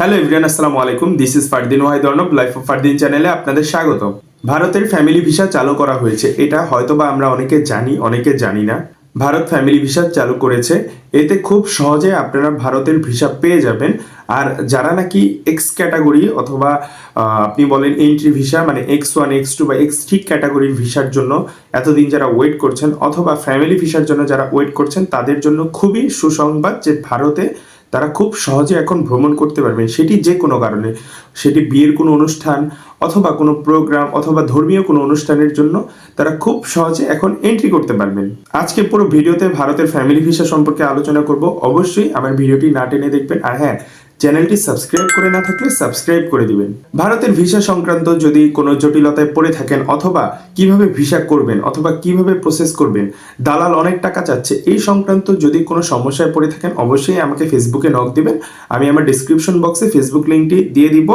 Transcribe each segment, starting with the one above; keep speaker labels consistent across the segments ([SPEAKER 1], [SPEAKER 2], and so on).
[SPEAKER 1] Hello everyone, আসসালামু আলাইকুম। This is Fardin Wahid Arnab, life of Fardin চ্যানেলে আপনাদের স্বাগত। ভারতের ফ্যামিলি ভিসা চালু করা হয়েছে, এটা হয়তোবা আমরা অনেকে জানি, অনেকে জানি না। ভারত ফ্যামিলি ভিসা চালু করেছে, এতে খুব সহজে আপনারা ভারতের ভিসা পেয়ে যাবেন। আর যারা নাকি এক্স ক্যাটাগরি অথবা আপনি বলেন এন্ট্রি ভিসা, মানে X1 X2 বা X3 ক্যাটাগরির ভিসার জন্য এতদিন যারা ওয়েট করছেন, অথবা ফ্যামিলি ভিসার জন্য যারা ওয়েট করছেন, তাদের জন্য খুবই সুসংবাদ যে ভারতে তারা খুব সহজে এখন ভ্রমণ করতে পারবেন। সেটি যে কোনো কারণে, সেটি বিয়ের কোনো অনুষ্ঠান অথবা কোনো প্রোগ্রাম অথবা ধর্মীয় কোনো অনুষ্ঠানের জন্য তারা খুব সহজে এখন এন্ট্রি করতে পারবেন। আজকে পুরো ভিডিওতে ভারতের ফ্যামিলি ভিসা সম্পর্কে আলোচনা করব। অবশ্যই আমার ভিডিওটি না টেনে দেখবেন। আর হ্যাঁ, চ্যানেলটি সাবস্ক্রাইব করে না থাকলে সাবস্ক্রাইব করে দিবেন। ভারতের ভিসা সংক্রান্ত যদি কোনো জটিলতায় পড়ে থাকেন, অথবা কিভাবে ভিসা করবেন অথবা কিভাবে প্রসেস করবেন, দালাল অনেক টাকা চাচ্ছে, এই সংক্রান্ত যদি কোনো সমস্যায় পড়ে থাকেন, অবশ্যই আমাকে ফেসবুকে নক দিবেন। আমি আমার ডিসক্রিপশন বক্সে ফেসবুক লিঙ্কটি দিয়ে দিব।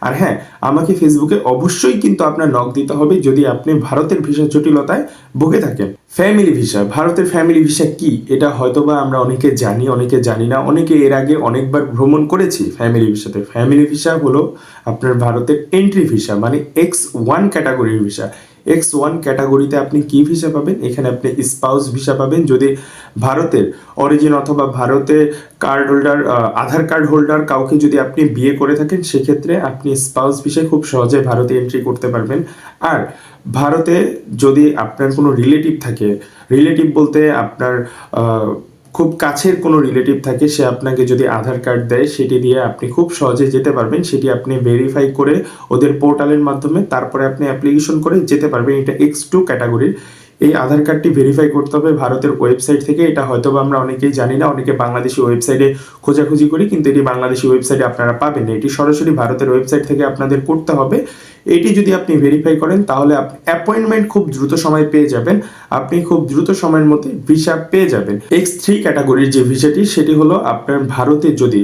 [SPEAKER 1] আর হ্যাঁ, আমাকে ফেসবুকে অবশ্যই কিন্তু আপনার নক দিতে হবে যদি আপনি ভারতের ভিসা জটিলতায় ভুগে থাকেন। ফ্যামিলি ভিসা, ভারতের ফ্যামিলি ভিসা কি এটা হয়তোবা আমরা অনেকে জানি, অনেকে জানি না। অনেকে এর আগে অনেকবার ভ্রমণ করেছি ফ্যামিলি ভিসাতে। ফ্যামিলি ভিসা হলো আপনার ভারতের এন্ট্রি ভিসা, মানে X1 ক্যাটাগরির ভিসা। X1 ক্যাটাগরিতে আপনি কি ভিসা পাবেন? এখানে আপনি স্পাউস ভিসা পাবেন। যদি ভারতের অরিজিন অথবা ভারতে কার্ড হোল্ডার, আধার কার্ড হোল্ডার কাউকে যদি আপনি বিয়ে করে থাকেন, সেক্ষেত্রে আপনি স্পাউস ভিসায় খুব সহজে ভারতে এন্ট্রি করতে পারবেন। আর ভারতে যদি আপনার কোনো রিলেটিভ থাকে, রিলেটিভ বলতে আপনার খুব কাছের কোনো রিলেটিভ থাকে, সে আপনাকে যদি আধার কার্ড দেয়, সেটি দিয়ে আপনি খুব সহজে যেতে পারবেন। সেটি আপনি ভেরিফাই করে ওদের পোর্টালের মাধ্যমে তারপরে আপনি অ্যাপ্লিকেশন করে যেতে পারবেন। এটা X2 ক্যাটাগরির। এই আধার কার্ডটি ভেরিফাই করতে হবে ভারতের ওয়েবসাইট থেকে। এটা হয়তো আমরা অনেকেই জানি না, অনেকে বাংলাদেশি ওয়েবসাইটে খোঁজাখুঁজি করি, কিন্তু এটি বাংলাদেশি ওয়েবসাইটে আপনারা পাবেন না। এটি সরাসরি ভারতের ওয়েবসাইট থেকে আপনাদের করতে হবে। এটি যদি আপনি ভেরিফাই করেন, তাহলে আপনি অ্যাপয়েন্টমেন্ট খুব দ্রুত সময় পেয়ে যাবেন। আপনি খুব দ্রুত সময়ের মধ্যে ভিসা পেয়ে যাবেন। X3 ক্যাটাগরির যে ভিসাটি, সেটি হলো আপনার ভারতে যদি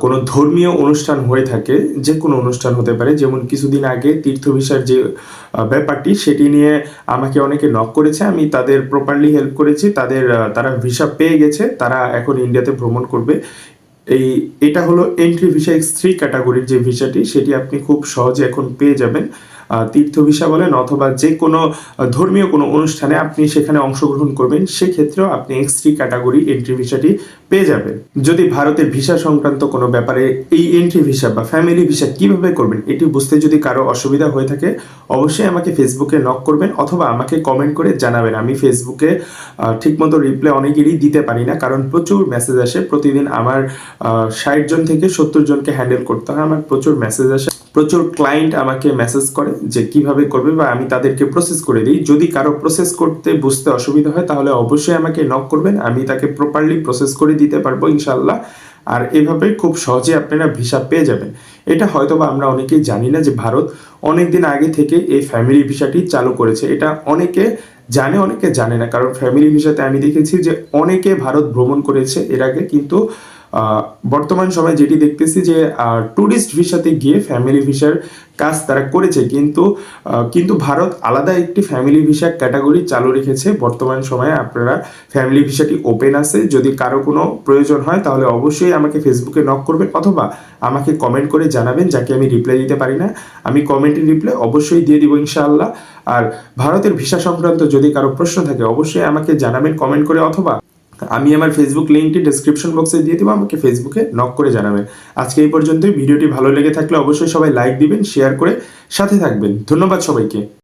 [SPEAKER 1] কোনো ধর্মীয় অনুষ্ঠান হয়ে থাকে, যে কোনো অনুষ্ঠান হতে পারে, যেমন কিছুদিন আগে তীর্থ ভিসার যে ব্যাপারটি, সেটি নিয়ে আমাকে অনেকে নক করেছে, আমি তাদের প্রপারলি হেল্প করেছি। তারা ভিসা পেয়ে গেছে, তারা এখন ইন্ডিয়াতে ভ্রমণ করবে। এটা হলো এন্ট্রি ভিসা X3 ক্যাটাগরির যে ভিসাটি, সেটি আপনি খুব সহজে এখন পেয়ে যাবেন। তীর্থ ভিসা বলেন অথবা যে কোনো ধর্মীয় কোনো অনুষ্ঠানে আপনি সেখানে অংশগ্রহণ করবেন, সেক্ষেত্রেও আপনি X3 ক্যাটাগরি এন্ট্রি ভিসাটি পেয়ে যাবেন। যদি ভারতের ভিসা সংক্রান্ত কোনো ব্যাপারে এই এন্ট্রি ভিসা বা ফ্যামিলি ভিসা কিভাবে করবেন এটি বুঝতে যদি কারো অসুবিধা হয়ে থাকে, অবশ্যই আমাকে ফেসবুকে নক করবেন অথবা আমাকে কমেন্ট করে জানাবেন। আমি ফেসবুকে ঠিকমতো রিপ্লাই অনেকেরই দিতে পারি না, কারণ প্রচুর মেসেজ আসে। প্রতিদিন আমার 60 জন থেকে 70 জনকে হ্যান্ডেল করতে হয়। আমার প্রচুর মেসেজ আসে, প্রচুর ক্লায়েন্ট আমাকে মেসেজ করে যে কিভাবে করবে, বা আমি তাদেরকে প্রসেস করে দিই। যদি কারো প্রসেস করতে বুঝতে অসুবিধা হয়, তাহলে অবশ্যই আমাকে নক করবেন, আমি তাকে প্রপারলি প্রসেস করে দিতে পারবো ইনশাল্লাহ। আর এভাবে খুব সহজে আপনারা ভিসা পেয়ে যাবেন। এটা হয়তোবা আমরা অনেকেই জানি না যে ভারত অনেক দিন আগে থেকে এই ফ্যামিলি ভিসাটি চালু করেছে। এটা অনেকে জানে, অনেকে জানে না, কারণ ফ্যামিলি ভিসাতে আমি দেখেছি যে অনেকে ভারত ভ্রমণ করেছে এর আগে, কিন্তু বর্তমান সময়ে যেটি দেখতেছি যে ট্যুরিস্ট ভিসাতে গিয়ে ফ্যামিলি ভিসার কাজ তারা করেছে, কিন্তু ভারত আলাদা একটি ফ্যামিলি ভিসা ক্যাটাগরি চালু রেখেছে। বর্তমান সময়ে আপনারা ফ্যামিলি ভিসাটি ওপেন আছে। যদি কারো কোনো প্রয়োজন হয়, তাহলে অবশ্যই আমাকে ফেসবুকে নক করবেন অথবা আমাকে কমেন্ট করে জানাবেন, যাকে আমি রিপ্লাই দিতে পারি না। আমি কমেন্টের রিপ্লাই অবশ্যই দিয়ে দিব ইনশাআল্লাহ। আর ভারতের ভিসা সংক্রান্ত যদি কারো প্রশ্ন থাকে, অবশ্যই আমাকে জানাবেন কমেন্ট করে, অথবা আমি আমার ফেসবুক লিঙ্কটি ডেসক্রিপশন বক্সে দিয়ে দেবো, আমাকে ফেসবুকে নক করে জানাবেন। আজকে এই পর্যন্তই। ভিডিওটি ভালো লেগে থাকলে অবশ্যই সবাই লাইক দিবেন, শেয়ার করে সাথে থাকবেন। ধন্যবাদ সবাইকে।